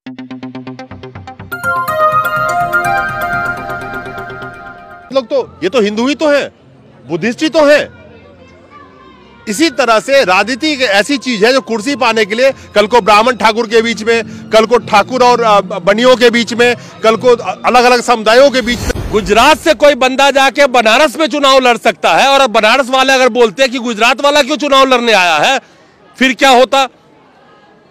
लोग तो ये तो हिंदू ही तो है, बुद्धिस्ट ही तो है। इसी तरह से राजनीति एक ऐसी चीज है जो कुर्सी पाने के लिए कल को ब्राह्मण ठाकुर के बीच में, कल को ठाकुर और बनियों के बीच में, कल को अलग अलग समुदायों के बीच में। गुजरात से कोई बंदा जाके बनारस में चुनाव लड़ सकता है, और बनारस वाले अगर बोलते हैं कि गुजरात वाला क्यों चुनाव लड़ने आया है, फिर क्या होता?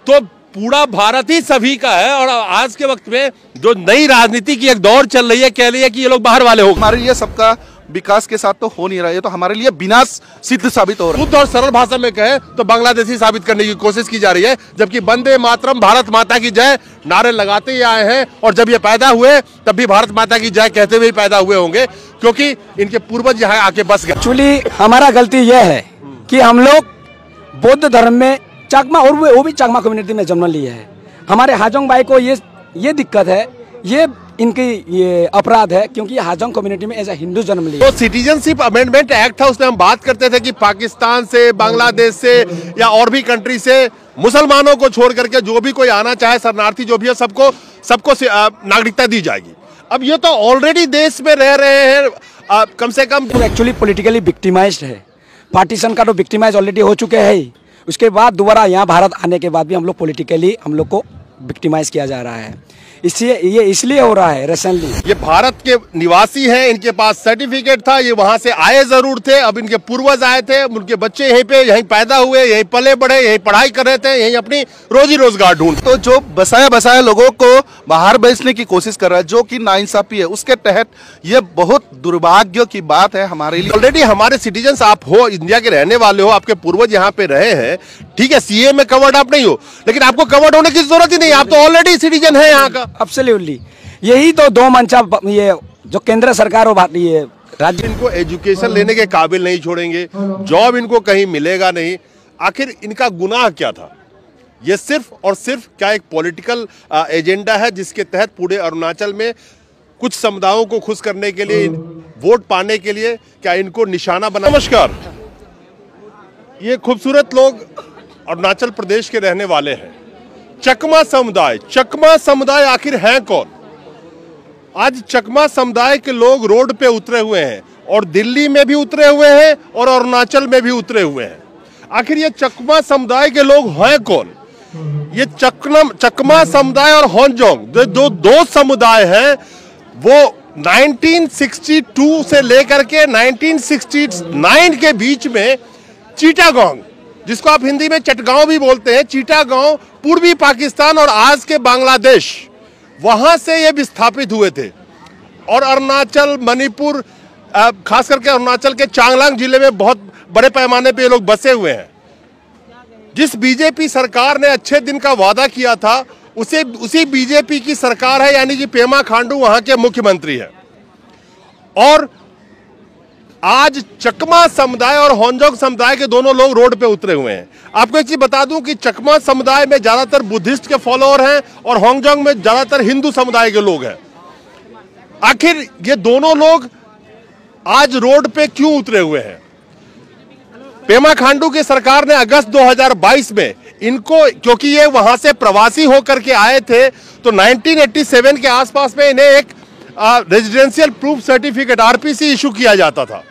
तो पूरा भारत ही सभी का है। और आज के वक्त में जो नई राजनीति की एक दौर चल रही है, कह रही है कि ये लोग बाहर वाले हो। हमारे लिए सबका विकास के साथ तो हो नहीं रहा है, तो हमारे लिए विनाश सिद्ध साबित हो रहा है। शुद्ध और सरल भाषा में कहे तो बांग्लादेशी साबित करने की कोशिश की जा रही है, जबकि वंदे मातरम, भारत माता की जय नारे लगाते ही आए हैं। और जब ये पैदा हुए तब भी भारत माता की जय कहते हुए पैदा हुए होंगे, क्योंकि इनके पूर्वज यहाँ आके बस गए। एक्चुअली हमारा गलती यह है कि हम लोग बौद्ध धर्म में चाकमा, और वो भी चाकमा कम्युनिटी में जन्म लिए है। हमारे हाजोंग भाई को ये दिक्कत है, ये इनकी ये अपराध है, क्योंकि हाजोंग कम्युनिटी में एज ए हिंदू जन्म लिया। तो सिटीजनशिप अमेंडमेंट एक्ट था, उसमें हम बात करते थे कि पाकिस्तान से, बांग्लादेश से या और भी कंट्री से मुसलमानों को छोड़ करके जो भी कोई आना चाहे, शरणार्थी जो भी है, सबको नागरिकता दी जाएगी। अब ये तो ऑलरेडी देश में रह रहे हैं कम से कम। एक्चुअली पॉलिटिकली विक्टिमाइज्ड है, पार्टीशन का तो विक्टिमाइज ऑलरेडी हो चुके हैं। उसके बाद दोबारा यहाँ भारत आने के बाद भी हम लोग पॉलिटिकली हम लोग को विक्टिमाइज किया जा रहा है। इसलिए हो रहा है रिसेंटली। ये भारत के निवासी हैं, इनके पास सर्टिफिकेट था, ये वहां से आए जरूर थे, अब इनके पूर्वज आए थे, उनके बच्चे यहीं पैदा हुए, यहीं पले बढ़े, यहीं पढ़ाई कर रहे थे, यहीं अपनी रोजी रोजगार ढूंढ। तो जो बसाया लोगों को बाहर भेजने की कोशिश कर रहा है, जो कि नाइंसाफी है, उसके तहत ये बहुत दुर्भाग्य की बात है हमारे लिए। ऑलरेडी हमारे सिटीजन आप हो, इंडिया के रहने वाले हो, आपके पूर्वज यहाँ पे रहे हैं, ठीक है, सीए में कवर्ड आप नहीं हो, लेकिन आपको कवर्ड होने की जरूरत ही नहीं, आप तो ऑलरेडी सिटीजन है यहाँ का। एब्सोल्युटली, यही तो दो मंचा ये जो केंद्र सरकार और ये राज्य इनको एजुकेशन लेने के काबिल नहीं छोड़ेंगे, जॉब इनको कहीं मिलेगा नहीं। आखिर इनका गुनाह क्या था? ये सिर्फ और सिर्फ क्या एक पॉलिटिकल एजेंडा है, जिसके तहत पूरे अरुणाचल में कुछ समुदायों को खुश करने के लिए, वोट पाने के लिए क्या इनको निशाना बना। नमस्कार, ये खूबसूरत लोग अरुणाचल प्रदेश के रहने वाले हैं। चकमा समुदाय आखिर है कौन? आज चकमा समुदाय के लोग रोड पे उतरे हुए हैं, और दिल्ली में भी उतरे हुए हैं और अरुणाचल में भी उतरे हुए हैं। आखिर ये चकमा समुदाय के लोग हैं कौन? ये चकमा समुदाय और होन्जोंग जो दो समुदाय हैं, वो 1962 से लेकर के 1969 के बीच में चिटागोंग, जिसको आप हिंदी में चटगांव भी बोलते हैं, चिटागोंग पूर्वी पाकिस्तान और आज के बांग्लादेश, वहां से ये विस्थापित हुए थे। और अरुणाचल, मणिपुर, खास करके अरुणाचल के चांगलांग जिले में बहुत बड़े पैमाने पे ये लोग बसे हुए हैं। जिस बीजेपी सरकार ने अच्छे दिन का वादा किया था, उसी बीजेपी की सरकार है, यानी कि पेमा खांडू वहां के मुख्यमंत्री है। और आज चकमा समुदाय और होन्जोंग समुदाय के दोनों लोग रोड पे उतरे हुए हैं। आपको एक चीज बता दूं कि चकमा समुदाय में ज्यादातर बुद्धिस्ट के फॉलोअर हैं, और होन्जोंग में ज्यादातर हिंदू समुदाय के लोग हैं। आखिर ये दोनों लोग आज रोड पे क्यों उतरे हुए हैं? पेमा खांडू की सरकार ने अगस्त 2022 में इनको, क्योंकि ये वहां से प्रवासी होकर के आए थे, तो 1987 के आसपास में इन्हें एक residential proof certificate RPC issue किया जाता था।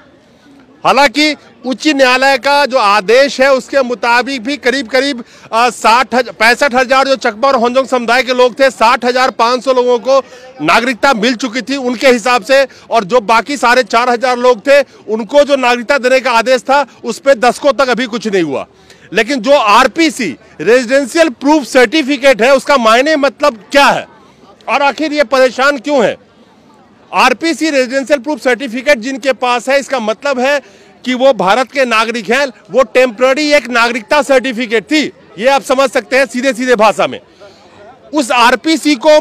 हालांकि उच्च न्यायालय का जो आदेश है, उसके मुताबिक भी करीब 65,000 जो चकमा और होन्जोंग समुदाय के लोग थे, 60,500 लोगों को नागरिकता मिल चुकी थी उनके हिसाब से, और जो बाकी 4,500 लोग थे, उनको जो नागरिकता देने का आदेश था, उस पर दशकों तक अभी कुछ नहीं हुआ। लेकिन जो आरपीसी रेजिडेंशियल प्रूफ सर्टिफिकेट है, उसका मायने मतलब क्या है, और आखिर ये परेशान क्यों है? आरपीसी रेजिडेंशियल प्रूफ सर्टिफिकेट जिनके पास है, इसका मतलब है कि वो भारत के नागरिक हैं। वो टेम्पररी एक नागरिकता सर्टिफिकेट थी, ये आप समझ सकते हैं सीधे भाषा में। उस आरपीसी को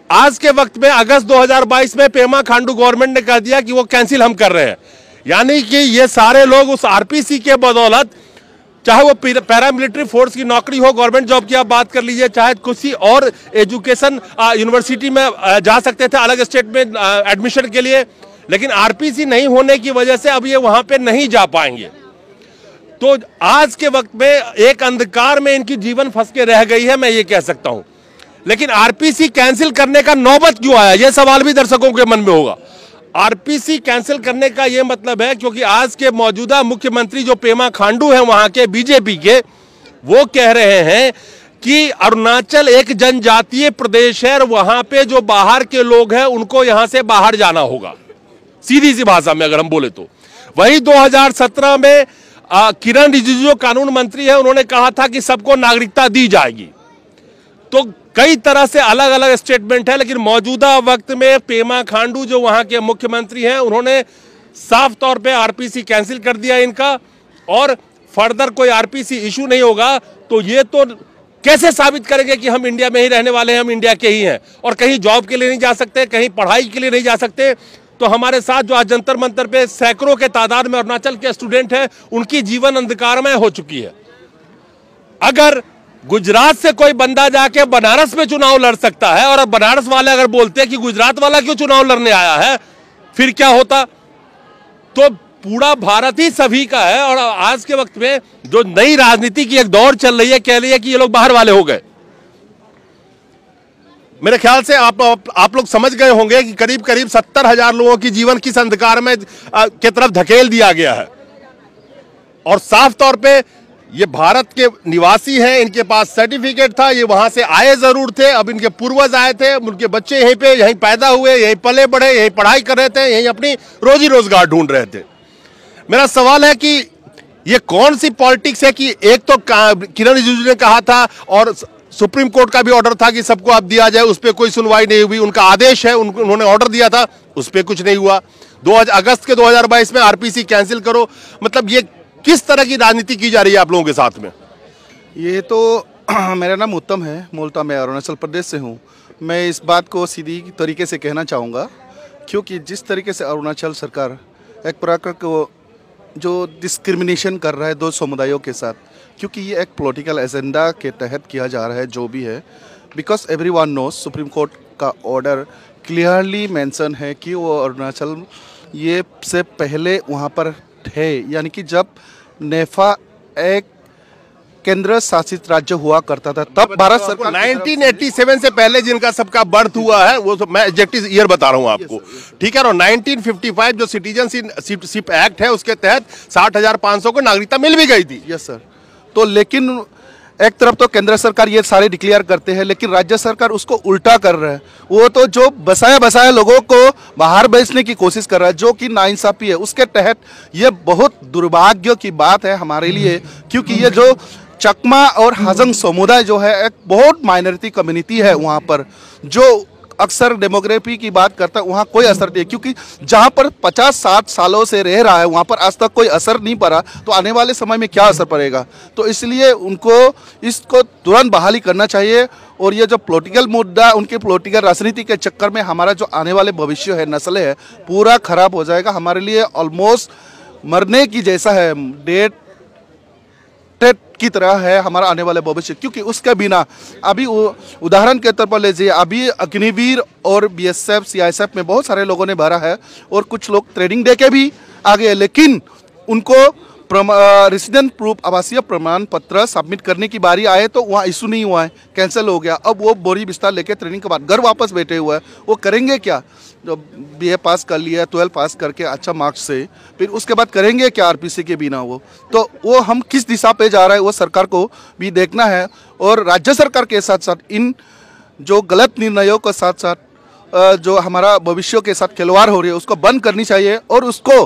आज के वक्त में अगस्त 2022 में पेमा खांडू गवर्नमेंट ने कह दिया कि वो कैंसिल हम कर रहे हैं। यानी कि ये सारे लोग उस आरपीसी के बदौलत, चाहे वो पैरामिलिट्री फोर्स की नौकरी हो, गवर्नमेंट जॉब की आप बात कर लीजिए, चाहे किसी और एजुकेशन यूनिवर्सिटी में जा सकते थे अलग स्टेट में एडमिशन के लिए, लेकिन आरपीसी नहीं होने की वजह से अब ये वहां पे नहीं जा पाएंगे। तो आज के वक्त में एक अंधकार में इनकी जीवन फंस के रह गई है, मैं ये कह सकता हूं। लेकिन आरपीसी कैंसिल करने का नौबत क्यों आया, यह सवाल भी दर्शकों के मन में होगा। आरपीसी कैंसिल करने का यह मतलब है क्योंकि आज के मौजूदा मुख्यमंत्री जो पेमा खांडू हैं वहां के बीजेपी के, वो कह रहे हैं कि अरुणाचल एक जनजातीय प्रदेश है और वहां पे जो बाहर के लोग हैं उनको यहां से बाहर जाना होगा, सीधी सी भाषा में अगर हम बोले तो। वही 2017 में किरण रिजिजू कानून मंत्री है, उन्होंने कहा था कि सबको नागरिकता दी जाएगी। तो कई तरह से अलग अलग स्टेटमेंट है, लेकिन मौजूदा वक्त में पेमा खांडू जो वहां के मुख्यमंत्री हैं उन्होंने साफ तौर पे आरपीसी कैंसिल कर दिया इनका, और फर्दर कोई आरपीसी इशू नहीं होगा। तो ये तो कैसे साबित करेंगे कि हम इंडिया में ही रहने वाले हैं, हम इंडिया के ही हैं, और कहीं जॉब के लिए नहीं जा सकते, कहीं पढ़ाई के लिए नहीं जा सकते। तो हमारे साथ जो आज जंतर मंतर पे सैकड़ों के तादाद में अरुणाचल के स्टूडेंट हैं, उनकी जीवन अंधकारमय हो चुकी है। अगर गुजरात से कोई बंदा जाके बनारस में चुनाव लड़ सकता है, और अब बनारस वाले अगर बोलते हैं कि गुजरात वाला क्यों चुनाव लड़ने आया है, फिर क्या होता? तो पूरा भारत ही सभी का है। और आज के वक्त में जो नई राजनीति की एक दौड़ चल रही है, कह रही है कि ये लोग बाहर वाले हो गए। मेरे ख्याल से आप लोग समझ गए होंगे कि करीब करीब 70,000 लोगों की जीवन किस अंधकार में के तरफ धकेल दिया गया है। और साफ तौर पे ये भारत के निवासी हैं, इनके पास सर्टिफिकेट था, ये वहां से आए जरूर थे, अब इनके पूर्वज आए थे, उनके बच्चे यहीं पे यहीं पैदा हुए, यहीं पले बढ़े, यहीं पढ़ाई कर रहे थे, यहीं अपनी रोजी रोजगार ढूंढ रहे थे। मेरा सवाल है कि ये कौन सी पॉलिटिक्स है कि एक तो किरण रिजिजू ने कहा था और सुप्रीम कोर्ट का भी ऑर्डर था कि सबको अब दिया जाए, उस पर कोई सुनवाई नहीं हुई, उनका आदेश है, उन्होंने ऑर्डर दिया था, उस पर कुछ नहीं हुआ। 2 अगस्त के 2022 में आरपीसी कैंसिल करो, मतलब ये किस तरह की राजनीति की जा रही है आप लोगों के साथ में? ये तो मेरा नाम उत्तम है, मूलतः मैं अरुणाचल प्रदेश से हूँ। मैं इस बात को सीधी तरीके से कहना चाहूँगा, क्योंकि जिस तरीके से अरुणाचल सरकार एक प्रकार को जो डिस्क्रिमिनेशन कर रहा है दो समुदायों के साथ, क्योंकि ये एक पॉलिटिकल एजेंडा के तहत किया जा रहा है जो भी है। Because everyone knows supreme court का ऑर्डर क्लियरली मेंशन है कि वो अरुणाचल ये से पहले वहाँ पर थे, यानी कि जब नेफा एक केंद्र शासित राज्य हुआ करता था तब भारत सरकार 1987 से पहले जिनका सबका बर्थ हुआ है, वो मैं एग्जैक्ट ईयर बता रहा हूं आपको, ठीक है। और 1955 जो सिटीजनशिप एक्ट है उसके तहत 60,500 को नागरिकता मिल भी गई थी। Yes sir. तो लेकिन एक तरफ तो केंद्र सरकार ये सारे डिक्लेयर करते हैं, लेकिन राज्य सरकार उसको उल्टा कर रहा है। वो तो जो बसाया लोगों को बाहर भेजने की कोशिश कर रहा है, जो कि नाइंसाफी है। उसके तहत ये बहुत दुर्भाग्य की बात है हमारे लिए, क्योंकि ये जो चकमा और हाजंग समुदाय जो है एक बहुत माइनॉरिटी कम्युनिटी है वहाँ पर, जो अक्सर डेमोग्राफी की बात करता है, वहाँ कोई असर नहीं है। क्योंकि जहाँ पर 50-60 सालों से रह रहा है वहाँ पर आज तक कोई असर नहीं पड़ा, तो आने वाले समय में क्या असर पड़ेगा? तो इसलिए उनको इसको तुरंत बहाली करना चाहिए। और ये जो पॉलिटिकल मुद्दा, उनके पॉलिटिकल राजनीति के चक्कर में हमारा जो आने वाले भविष्य है, नस्लें है, पूरा खराब हो जाएगा। हमारे लिए ऑलमोस्ट मरने की जैसा है, डेट की तरह है हमारा आने वाले भविष्य। क्योंकि उसके बिना अभी उदाहरण के तौर पर लीजिए, अभी अग्निवीर और बीएसएफ सीआईएसएफ में बहुत सारे लोगों ने भरा है और कुछ लोग ट्रेनिंग दे के भी आ गए, लेकिन उनको रेसिडेंट प्रूफ आवासीय प्रमाण पत्र सबमिट करने की बारी आए तो वहाँ इशू नहीं हुआ है, कैंसिल हो गया। अब वो बोरी बिस्तर लेके ट्रेनिंग के बाद घर वापस बैठे हुए हैं। वो करेंगे क्या? जो बीए पास कर लिया, 12 पास करके अच्छा मार्क्स से, फिर उसके बाद करेंगे क्या आरपीसी के बिना? वो हम किस दिशा पे जा रहा है वो सरकार को भी देखना है। और राज्य सरकार के साथ साथ इन जो गलत निर्णयों के साथ साथ जो हमारा भविष्य के साथ खिलवाड़ हो रही है उसको बंद करनी चाहिए, और उसको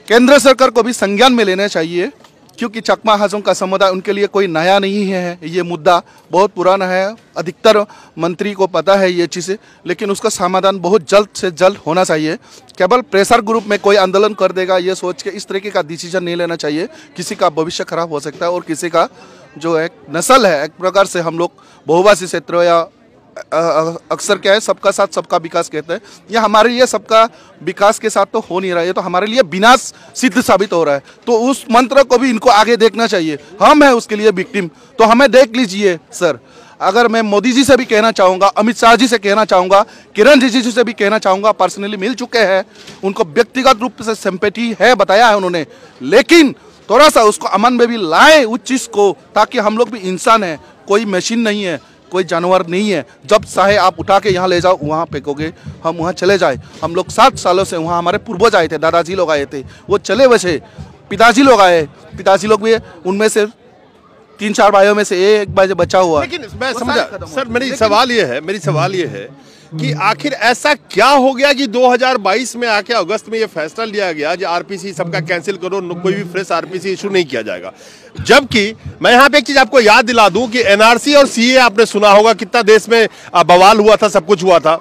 केंद्र सरकार को भी संज्ञान में लेना चाहिए। क्योंकि चकमा हाजोंग का समुदाय उनके लिए कोई नया नहीं है, ये मुद्दा बहुत पुराना है, अधिकतर मंत्री को पता है ये चीज़ें, लेकिन उसका समाधान बहुत जल्द से जल्द होना चाहिए। केवल प्रेशर ग्रुप में कोई आंदोलन कर देगा ये सोच के इस तरीके का डिसीजन नहीं लेना चाहिए। किसी का भविष्य खराब हो सकता है और किसी का जो एक नस्ल है, एक प्रकार से हम लोग बहुभाषी क्षेत्र या अक्सर क्या है सबका साथ सबका विकास कहते हैं, ये हमारे लिए सबका विकास के साथ तो हो नहीं रहा है, ये तो हमारे लिए विनाश सिद्ध साबित हो रहा है। तो उस मंत्र को भी इनको आगे देखना चाहिए। हम हैं उसके लिए विक्टिम, तो हमें देख लीजिए सर। अगर मैं मोदी जी से भी कहना चाहूँगा, अमित शाह जी से कहना चाहूँगा, किरण रिजिजू से भी कहना चाहूँगा, पर्सनली मिल चुके हैं, उनको व्यक्तिगत रूप से सिंपैथी है, बताया है उन्होंने, लेकिन थोड़ा सा उसको अमन में भी लाए उस चीज़ को, ताकि हम लोग भी इंसान हैं, कोई मशीन नहीं है, कोई जानवर नहीं है। जब चाहे आप उठा के यहाँ ले जाओ, वहाँ फेंकोगे, हम वहाँ चले जाए। हम लोग 7 सालों से वहाँ, हमारे पूर्वज आए थे, दादाजी लोग आए थे, वो चले बसे, पिताजी लोग आए, पिताजी लोग भी उनमें से 3-4 भाइयों में से एक भाई बचा हुआ। लेकिन मैं समझा सर, मेरी सवाल ये है कि आखिर ऐसा क्या हो गया कि 2022 में आके अगस्त में ये फैसला लिया गया कि आरपीसी सबका कैंसिल करो, कोई भी फ्रेश आरपीसी इशू नहीं किया जाएगा। जबकि मैं यहाँ पे एक चीज आपको याद दिला दूं कि एनआरसी और सीए आपने सुना होगा, कितना देश में बवाल हुआ था, सब कुछ हुआ था।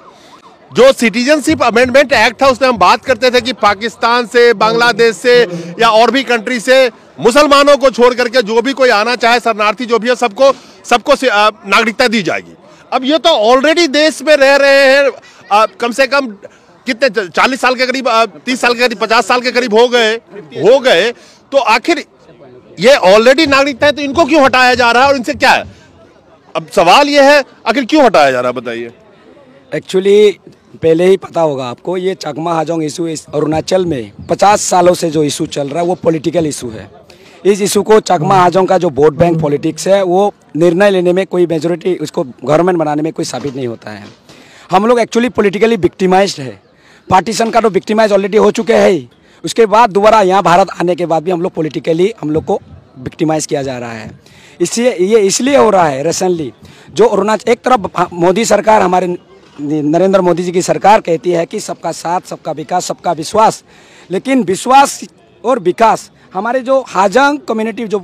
जो सिटीजनशिप अमेंडमेंट एक्ट था उसमें हम बात करते थे कि पाकिस्तान से, बांग्लादेश से या और भी कंट्री से मुसलमानों को छोड़ करके जो भी कोई आना चाहे, शरणार्थी जो भी है, सबको नागरिकता दी जाएगी। अब ये तो ऑलरेडी देश में रह रहे हैं, कम से कम कितने 40 साल के करीब, 30 साल के करीब, 50 साल के करीब हो गए। तो आखिर ये ऑलरेडी नागरिकता है, तो इनको क्यों हटाया जा रहा है और इनसे क्या है? अब सवाल ये है, आखिर क्यों हटाया जा रहा है, बताइए। एक्चुअली पहले ही पता होगा आपको, ये चकमा हाजोंग इशू अरुणाचल में 50 सालों से जो इशू चल रहा है वो पॉलिटिकल इशू है। इस इशू को चकमा हाजोंग का जो वोट बैंक पॉलिटिक्स है, वो निर्णय लेने में कोई मेजोरिटी, उसको गवर्नमेंट बनाने में कोई साबित नहीं होता है। हम लोग एक्चुअली पॉलिटिकली विक्टिमाइज्ड है। पार्टीशन का तो विक्टिमाइज ऑलरेडी हो चुके हैं ही, उसके बाद दोबारा यहाँ भारत आने के बाद भी हम लोग पॉलिटिकली हम लोग को विक्टिमाइज किया जा रहा है। इसलिए हो रहा है रिसेंटली जो अरुणाचल, एक तरफ मोदी सरकार, हमारे नरेंद्र मोदी जी की सरकार कहती है कि सबका साथ, सबका विकास, सबका विश्वास, लेकिन विश्वास और विकास हमारे जो हाजोंग कम्युनिटी, जो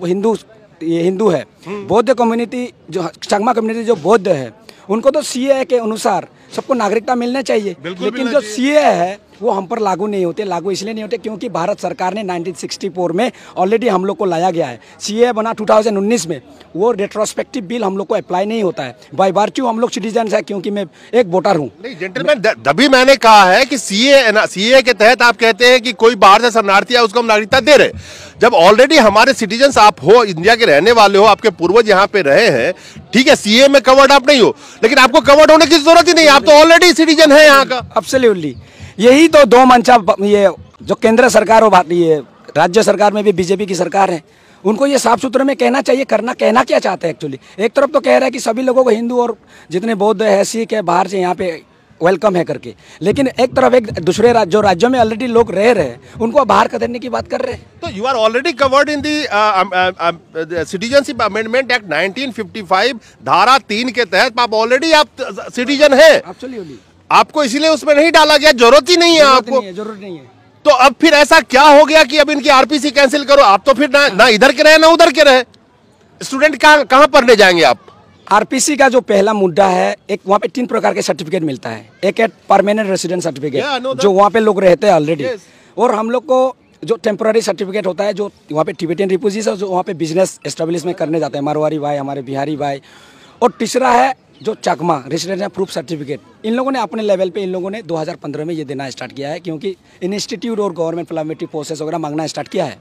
हिंदू है, बौद्ध कम्युनिटी, जो चकमा कम्युनिटी जो बौद्ध है, उनको तो सीए के अनुसार सबको नागरिकता मिलना चाहिए, लेकिन जो सीए है वो हम पर लागू नहीं होते। लागू इसलिए नहीं होते क्योंकि भारत सरकार ने 1964 में ऑलरेडी हम लोग को लाया गया है। सीए बना 2019 में, वो रेट्रोस्पेक्टिव बिल हम लोग को अप्लाई नहीं होता है। बाय वर्च्यू हम लोग सिटीजन है, क्योंकि मैं एक वोटर हूँ। नहीं जेंटलमैन, तभी मैंने कहा है कि सीए के तहत आप कहते हैं कि कोई बाहर से शरणार्थी है उसको हम नागरिकता दे रहे, जब ऑलरेडी हमारे सिटीजन आप हो, इंडिया के रहने वाले हो, आपके पूर्वज यहाँ पे रहे हैं, ठीक है, सीए में कवर्ड आप नहीं हो, लेकिन आपको कवर्ड होने की जरूरत ही नहीं, आप तो ऑलरेडी सिटीजन है यहाँ का। एब्सोल्युटली, यही तो दो मंचा, ये जो केंद्र सरकार और ये राज्य सरकार में भी बीजेपी की सरकार है, उनको ये साफ सुथरे में कहना चाहिए, कहना क्या चाहते हैं एक्चुअली। एक तरफ तो कह रहा है कि सभी लोगों को, हिंदू और जितने बौद्ध है, सिख है, बाहर से यहाँ पे वेलकम है करके, लेकिन एक तरफ एक दूसरे राज्यों में ऑलरेडी लोग रह रहे हैं, उनको बाहर कर देने की बात कर रहे हैं। तो you are already covered in the citizenship amendment act 1955 धारा 3 के तहत आप ऑलरेडी सिटीजन है। एब्सोल्युटली, आपको इसीलिए उसमें नहीं डाला गया, जरूरत ही नहीं है आपको, जरूरत नहीं है। तो अब फिर ऐसा क्या हो गया कि अब इनकी आरपीसी कैंसिल करो? आप तो फिर ना इधर के रहे ना उधर के रहे, स्टूडेंट कहां पढ़ने जाएंगे आप? आरपीसी का जो पहला मुद्दा है, एक वहाँ पे 3 प्रकार के सर्टिफिकेट मिलता है। एक है परमानेंट रेसिडेंट सर्टिफिकेट, जो वहाँ पे लोग रहते हैं ऑलरेडी, और हम लोग को जो टेम्पोररी सर्टिफिकेट होता है, जो वहाँ पे टिबेटियन रिफ्यूजीज है, जो वहाँ पे बिजनेस एस्टेब्लिशमेंट करने जाते हैं, मारवाड़ी भाई, हमारे बिहारी भाई। और तीसरा है जो चकमा रेसिडेंशियल प्रूफ सर्टिफिकेट। इन लोगों ने अपने लेवल पे, इन लोगों ने 2015 में ये देना स्टार्ट किया है, क्योंकि इंस्टीट्यूट और गवर्नमेंट पार्लियामेंट्री प्रोसेस वगैरह मांगना स्टार्ट किया है।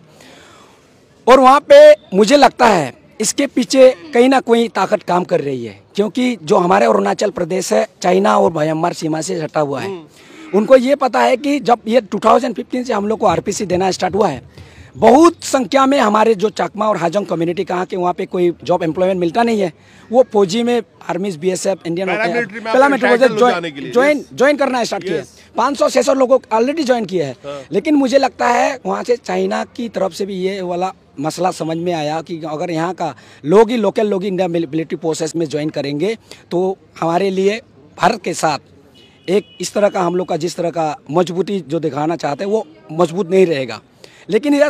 और वहाँ पे मुझे लगता है इसके पीछे कहीं ना कोई ताकत काम कर रही है, क्योंकि जो हमारे अरुणाचल प्रदेश है, चाइना और म्यांमार सीमा से सटा हुआ है, उनको ये पता है कि जब ये 2015 से हम लोग को आरपीसी देना स्टार्ट हुआ है, बहुत संख्या में हमारे जो चकमा और हाजोंग कम्युनिटी कहाँ के, वहाँ पे कोई जॉब एम्प्लॉयमेंट मिलता नहीं है, वो फौजी में, आर्मीज, बीएसएफ, इंडियन पैरामिलिट्री ज्वाइन करना स्टार्ट किया है। 500-600 लोगों ऑलरेडी ज्वाइन किए हैं। लेकिन मुझे लगता है वहाँ से चाइना की तरफ से भी ये वाला मसला समझ में आया कि अगर यहाँ का लोग ही, लोकल लोग ही इंडियन मिलिट्री फोर्सेस में ज्वाइन करेंगे तो हमारे लिए भारत के साथ एक इस तरह का हम लोग का, जिस तरह का मजबूती जो दिखाना चाहते हैं, वो मजबूत नहीं रहेगा। लेकिन यह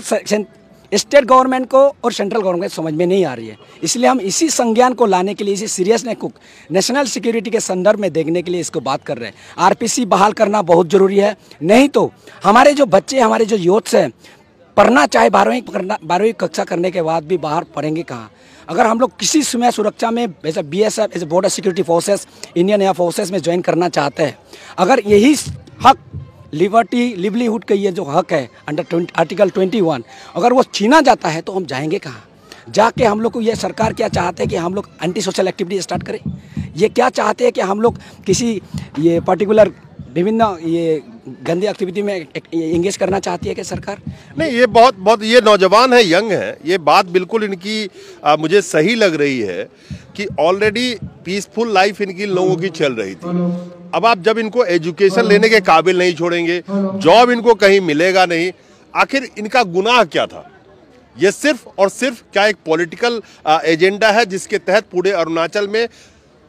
स्टेट गवर्नमेंट को और सेंट्रल गवर्नमेंट समझ में नहीं आ रही है, इसलिए हम इसी संज्ञान को लाने के लिए, इसी सीरियसनेस को नेशनल सिक्योरिटी के संदर्भ में देखने के लिए इसको बात कर रहे हैं। आरपीसी बहाल करना बहुत ज़रूरी है, नहीं तो हमारे जो बच्चे, हमारे जो यूथ्स हैं, पढ़ना चाहे 12वीं कक्षा करने के बाद भी बाहर पढ़ेंगे कहाँ? अगर हम लोग किसी समय सुरक्षा में, जैसे बीएसएफ, जैसे border security forces, Indian air forces में ज्वाइन करना चाहते हैं, अगर यही हक, लिवलीहुड का ये जो हक है अंडर आर्टिकल 21, अगर वो छीना जाता है तो हम जाएंगे कहाँ? जाके हम लोग को ये सरकार क्या चाहते हैं कि हम लोग एंटी सोशल एक्टिविटी स्टार्ट करें? ये क्या चाहते हैं कि हम लोग किसी ये पर्टिकुलर विभिन्न ये गंदी एक्टिविटी में एंगेज करना चाहती है क्या सरकार? नहीं, ये बहुत ये नौजवान है, यंग है, ये बात बिल्कुल इनकी मुझे सही लग रही है कि ऑलरेडी पीसफुल लाइफ इनकी लोगों की चल रही थी। अब आप जब इनको एजुकेशन लेने के काबिल नहीं छोड़ेंगे, जॉब इनको कहीं मिलेगा नहीं, आखिर इनका गुनाह क्या था? ये सिर्फ और सिर्फ क्या एक पॉलिटिकल एजेंडा है जिसके तहत पूरे अरुणाचल में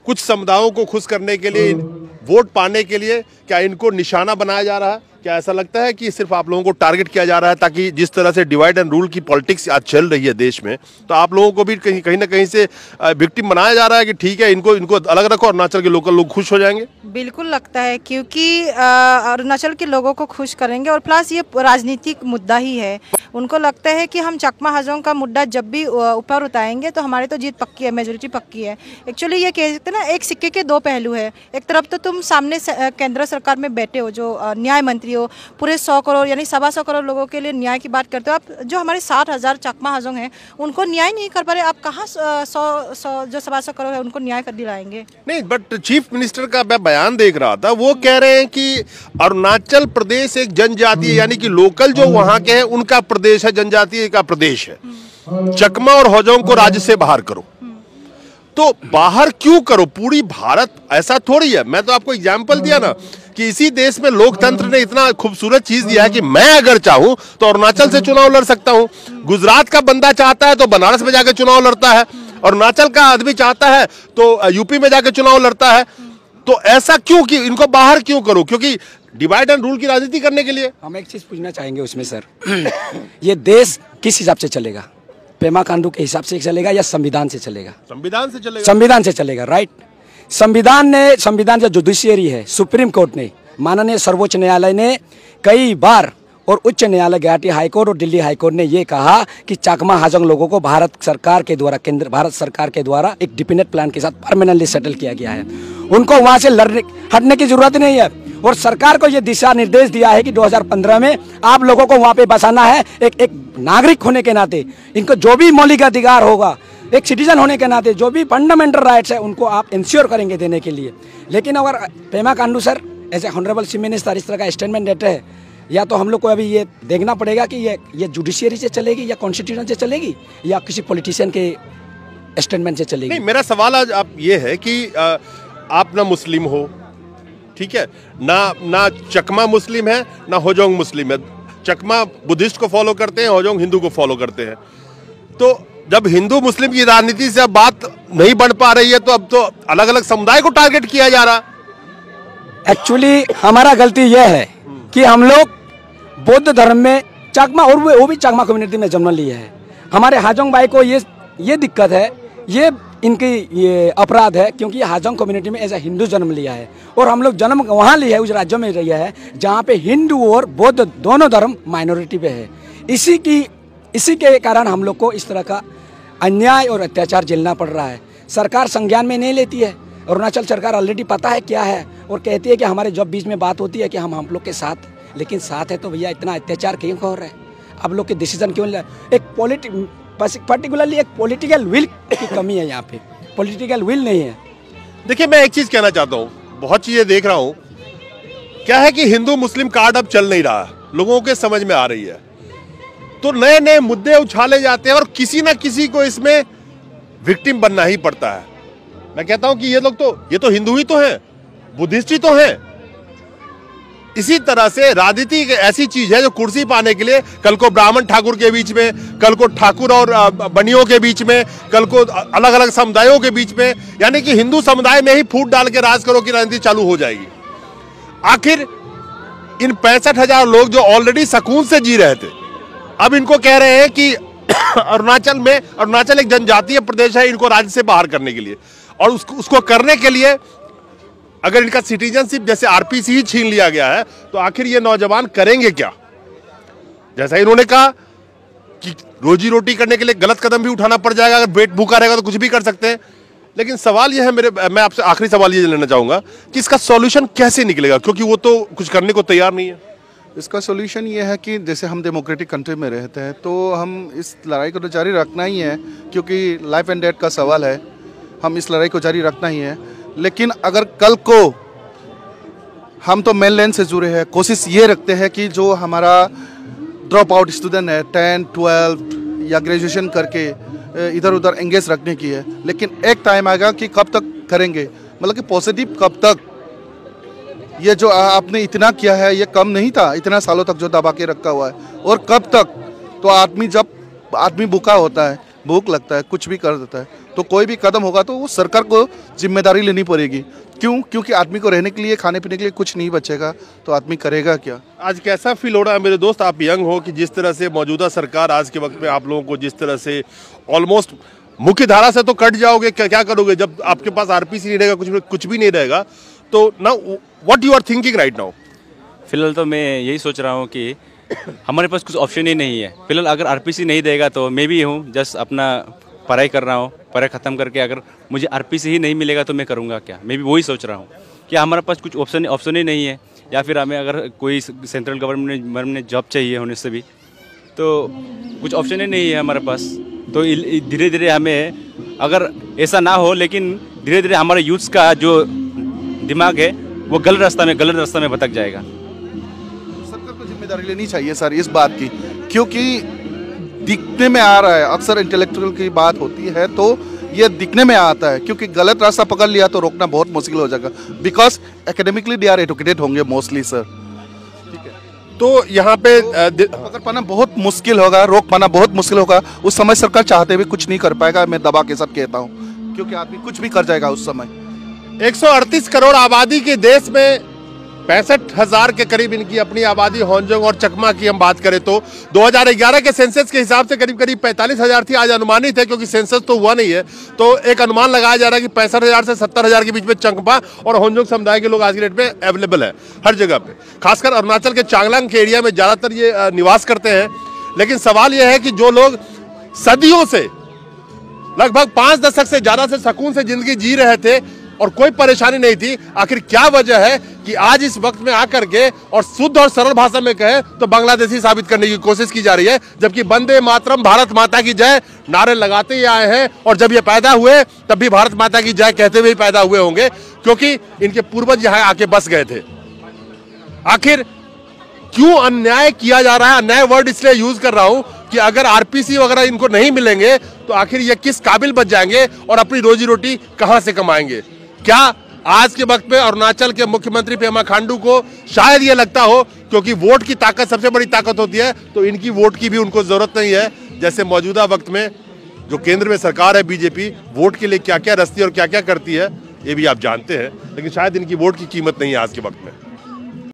कुछ समुदायों को खुश करने के लिए, वोट पाने के लिए क्या इनको निशाना बनाया जा रहा है? क्या ऐसा लगता है कि सिर्फ आप लोगों को टारगेट किया जा रहा है ताकि जिस तरह से डिवाइड एंड रूल की पॉलिटिक्स आज चल रही है देश में, तो आप लोगों को भी कहीं ना कहीं से विक्टिम बनाया जा रहा है कि ठीक है इनको अलग रखो, अरुणाचल के लोकल लोग खुश हो जाएंगे? बिल्कुल लगता है, क्योंकि अरुणाचल के लोगों को खुश करेंगे और प्लस ये राजनीतिक मुद्दा ही है। उनको लगता है कि हम चकमा हाजोंग का मुद्दा जब भी ऊपर उठाएंगे तो हमारी तो जीत पक्की है, मेजोरिटी पक्की है। एक्चुअली ये कहते हैं ना, एक सिक्के के दो पहलू है। एक तरफ तो तुम सामने केंद्र सरकार में बैठे हो, जो न्याय मंत्री हो, पूरे 100 करोड़ यानी 125 करोड़ लोगों के लिए न्याय की बात करते हो। आप जो हमारे 60,000 चकमा हाजोंग हैं उनको न्याय नहीं कर पा रहे, आप कहाँ 100 जो 125 करोड़ है उनको न्याय कर दिलाएंगे? नहीं, बट चीफ मिनिस्टर का मैं बयान देख रहा था, वो कह रहे हैं कि अरुणाचल प्रदेश एक जनजातीय यानी कि लोकल जो वहां के हैं उनका प्रदेश है, जनजातीय का प्रदेश है। चकमा और हाजोंग को राज्य से बाहर करो। तो बाहर क्यों करो? पूरी भारत ऐसा थोड़ी है। मैं तो आपको एग्जाम्पल दिया ना कि इसी देश में लोकतंत्र ने इतना खूबसूरत चीज दिया है कि मैं अगर चाहूं तो अरुणाचल से चुनाव लड़ सकता हूं। गुजरात का बंदा चाहता है तो बनारस में जाकर चुनाव लड़ता है, अरुणाचल का आदमी चाहता है तो यूपी में जाकर चुनाव लड़ता है। तो ऐसा क्यों कि इनको बाहर क्यों करो? क्योंकि डिवाइड एंड रूल की राजनीति करने के लिए। हम एक चीज पूछना चाहेंगे उसमें सर, ये देश किस हिसाब से चलेगा? पेमा खांडू के हिसाब से चलेगा या संविधान से चलेगा? संविधान से चलेगा। संविधान से चलेगा, राइट। संविधान जो जुडिशियरी है, सुप्रीम कोर्ट ने, माननीय सर्वोच्च न्यायालय ने कई बार, और उच्च न्यायालय गुवाहाटी हाईकोर्ट और दिल्ली हाईकोर्ट ने ये कहा कि चकमा हाजोंग लोगों को भारत सरकार के द्वारा, भारत सरकार के द्वारा एक डिफिनेट प्लान के साथ परमानेंटली सेटल किया गया है। उनको वहां से हटने की जरूरत नहीं है। और सरकार को ये दिशा निर्देश दिया है कि 2015 में आप लोगों को वहां पे बसाना है। एक नागरिक होने के नाते इनको जो भी मौलिक अधिकार होगा, एक सिटीजन होने के नाते जो भी फंडामेंटल राइट्स है, उनको आप इंश्योर करेंगे देने के लिए। लेकिन अगर पेमा खांडू सर ऐसे ऑनरेबल चीफ मिनिस्टर इस तरह का स्टेटमेंट देते हैं, या तो हम लोग को अभी ये देखना पड़ेगा कि ये जुडिशियरी से चलेगी या कॉन्स्टिट्यूशन से चलेगी या किसी पॉलिटिशियन के स्टेटमेंट से चलेगी। नहीं, मेरा सवाल आज आप ये है कि आप ना मुस्लिम हो, ठीक है ना चकमा मुस्लिम है ना हाजोंग मुस्लिम है। चकमा बुद्धिस्ट को फॉलो करते हैं, हाजोंग हिंदू को फॉलो करते हैं। तो जब हिंदू मुस्लिम की राजनीति से अब बात नहीं बढ़ पा रही है तो अब तो अलग अलग समुदाय को टारगेट किया जा रहा। एक्चुअली हमारा गलती यह है कि हम लोग बौद्ध धर्म में चकमा, और वो भी चकमा कम्युनिटी में जन्म लिए है। हमारे हाजोंग भाई को ये दिक्कत है, ये इनकी ये अपराध है, क्योंकि हाजोंग कम्युनिटी में एज ए हिंदू जन्म लिया है। और हम लोग जन्म वहाँ लिया है, उस राज्यों में रहा है जहाँ पे हिंदू और बौद्ध दोनों धर्म माइनॉरिटी पे है। इसी के कारण हम लोग को इस तरह का अन्याय और अत्याचार झेलना पड़ रहा है। सरकार संज्ञान में नहीं लेती है। अरुणाचल सरकार ऑलरेडी पता है क्या है, और कहती है कि हमारे जब बीच में बात होती है कि हम लोग के साथ, लेकिन साथ है तो भैया इतना अत्याचार क्यों हो रहा है? आप लोग के डिसीजन क्यों ले? पर्टिकुलरली एक पॉलिटिकल विल की कमी है यहाँ पे, पॉलिटिकल विल नहीं है। देखिए, मैं एक चीज कहना चाहता हूँ, बहुत चीजें देख रहा हूँ। क्या है कि हिंदू मुस्लिम कार्ड अब चल नहीं रहा, लोगों के समझ में आ रही है, तो नए नए मुद्दे उछाले जाते हैं और किसी ना किसी को इसमें विक्टिम बनना ही पड़ता है। मैं कहता हूं कि ये तो हिंदू ही तो हैं, बुद्धिस्ट ही तो हैं। इसी तरह से राजनीति एक ऐसी चीज है जो कुर्सी पाने के लिए, कल को ब्राह्मण ठाकुर के बीच में, कल को ठाकुर और बनियों के बीच में, कल को अलग अलग समुदायों के बीच में, यानी कि हिंदू समुदाय में ही फूट डाल के राज करो की राजनीति चालू हो जाएगी। आखिर इन 65,000 लोग जो ऑलरेडी सुकून से जी रहे थे, अब इनको कह रहे हैं कि अरुणाचल एक जनजातीय प्रदेश है, इनको राज्य से बाहर करने के लिए, और उसको करने के लिए अगर इनका सिटीजनशिप जैसे आरपीसी ही छीन लिया गया है, तो आखिर ये नौजवान करेंगे क्या? जैसा इन्होंने कहा कि रोजी रोटी करने के लिए गलत कदम भी उठाना पड़ जाएगा, अगर पेट भूखा रहेगा तो कुछ भी कर सकते हैं। लेकिन सवाल यह है, मैं आपसे आखिरी सवाल ये लेना चाहूंगा कि इसका सॉल्यूशन कैसे निकलेगा, क्योंकि वो तो कुछ करने को तैयार नहीं है। इसका सॉल्यूशन ये है कि जैसे हम डेमोक्रेटिक कंट्री में रहते हैं तो हम इस लड़ाई को तो जारी रखना ही है, क्योंकि लाइफ एंड डेथ का सवाल है। हम इस लड़ाई को जारी रखना ही है। लेकिन अगर कल को हम तो मेन लाइन से जुड़े हैं, कोशिश ये रखते हैं कि जो हमारा ड्रॉप आउट स्टूडेंट है 10, 12 या ग्रेजुएशन करके इधर उधर एंगेज रखने की है, लेकिन एक टाइम आएगा कि कब तक करेंगे, मतलब कि पॉजिटिव कब तक। ये जो आपने इतना किया है ये कम नहीं था, इतना सालों तक जो दबा के रखा हुआ है, और कब तक। तो जब आदमी भूखा होता है, भूख लगता है, कुछ भी कर देता है, तो कोई भी कदम होगा तो वो सरकार को जिम्मेदारी लेनी पड़ेगी। क्योंकि आदमी को रहने के लिए, खाने पीने के लिए कुछ नहीं बचेगा तो आदमी करेगा क्या। आज कैसा फील हो रहा है मेरे दोस्त, आप यंग हो, कि जिस तरह से मौजूदा सरकार आज के वक्त में आप लोगों को जिस तरह से ऑलमोस्ट मुख्य धारा से तो कट जाओगे, क्या करोगे जब आपके पास आरपीसी नहीं रहेगा, कुछ भी नहीं रहेगा। तो now what you are thinking right now? फिलहाल तो मैं यही सोच रहा हूँ कि हमारे पास कुछ ऑप्शन ही नहीं है। फिलहाल अगर आरपीसी नहीं देगा तो मैं भी हूँ जस्ट अपना पढ़ाई कर रहा हूँ, पढ़ाई ख़त्म करके अगर मुझे आरपीसी ही नहीं मिलेगा तो मैं करूँगा क्या। मैं भी वही सोच रहा हूँ कि हमारे पास कुछ ऑप्शन ही नहीं है, या फिर हमें अगर कोई सेंट्रल गवर्नमेंट में जॉब चाहिए होने से भी तो कुछ ऑप्शन ही नहीं है हमारे पास। तो धीरे धीरे हमें, अगर ऐसा ना हो, लेकिन धीरे धीरे हमारे यूथ्स का जो दिमाग है वो गलत रास्ता में भटक जाएगा। सरकार को जिम्मेदारी लेनी चाहिए सर इस बात की, क्योंकि दिखने में आ रहा है, अक्सर इंटेलेक्चुअल की बात होती है तो ये दिखने में आता है, क्योंकि गलत रास्ता पकड़ लिया तो रोकना बहुत मुश्किल हो जाएगा, because academically they are educated होंगे मोस्टली सर। ठीक है, तो यहाँ पे पकड़ पाना बहुत मुश्किल होगा, रोक पाना बहुत मुश्किल होगा। उस समय सरकार चाहते हुए कुछ नहीं कर पाएगा, मैं दबा के साथ कहता हूँ, क्योंकि आदमी कुछ भी कर जाएगा उस समय। 138 करोड़ आबादी के देश में 65,000 के करीब इनकी अपनी आबादी होन्जोंग और चकमा की हम बात करें तो 2011 के सेंसस के हिसाब से करीब 45,000 थी। आज अनुमानित है क्योंकि सेंसस तो हुआ नहीं है, तो एक अनुमान लगाया जा रहा है कि 65,000 से 70,000 के बीच में चकमा और होन्जोंग समुदाय के लोग आज की डेट में अवेलेबल है हर जगह पे। खासकर अरुणाचल के चांगलांग के एरिया में ज़्यादातर ये निवास करते हैं। लेकिन सवाल यह है कि जो लोग सदियों से, लगभग 5 दशक से ज़्यादा से सुकून से जिंदगी जी रहे थे और कोई परेशानी नहीं थी, आखिर क्या वजह है कि आज इस वक्त में आकर के और शुद्ध और सरल भाषा में कहे तो बांग्लादेशी साबित करने की कोशिश की जा रही है, जबकि वंदे मातरम, भारत माता की जय नारे लगाते ही आए हैं। और जब ये पैदा हुए तब भी भारत माता की जय कहते हुए पैदा हुए होंगे, क्योंकि इनके पूर्वज यहाँ आके बस गए थे। आखिर क्यों अन्याय किया जा रहा है? अन्याय वर्ड इसलिए यूज कर रहा हूं कि अगर आरपीसी वगैरह इनको नहीं मिलेंगे तो आखिर ये किस काबिल बच जाएंगे और अपनी रोजी रोटी कहां से कमाएंगे? क्या आज के वक्त में अरुणाचल के मुख्यमंत्री पेमा खांडू को शायद ये लगता हो क्योंकि वोट की ताकत सबसे बड़ी ताकत होती है, तो इनकी वोट की भी उनको जरूरत नहीं है। जैसे मौजूदा वक्त में जो केंद्र में सरकार है बीजेपी, वोट के लिए क्या क्या रचती है और क्या क्या करती है ये भी आप जानते हैं, लेकिन शायद इनकी वोट की कीमत नहीं है आज के वक्त में।